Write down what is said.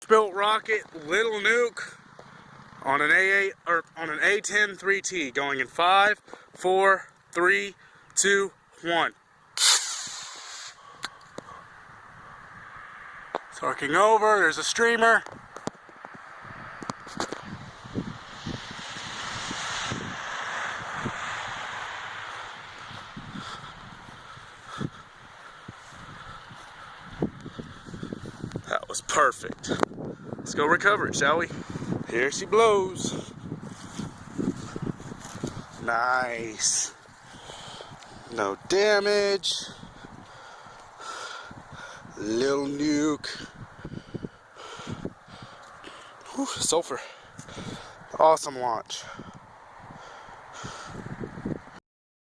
Built rocket, Lil Nuke on an A10-3T going in 5, 4, 3, 2, 1. It's arcing over, there's a streamer. That was perfect. Let's go recover it, shall we? Here she blows. Nice. No damage. Lil Nuke. Whew, sulfur. Awesome launch.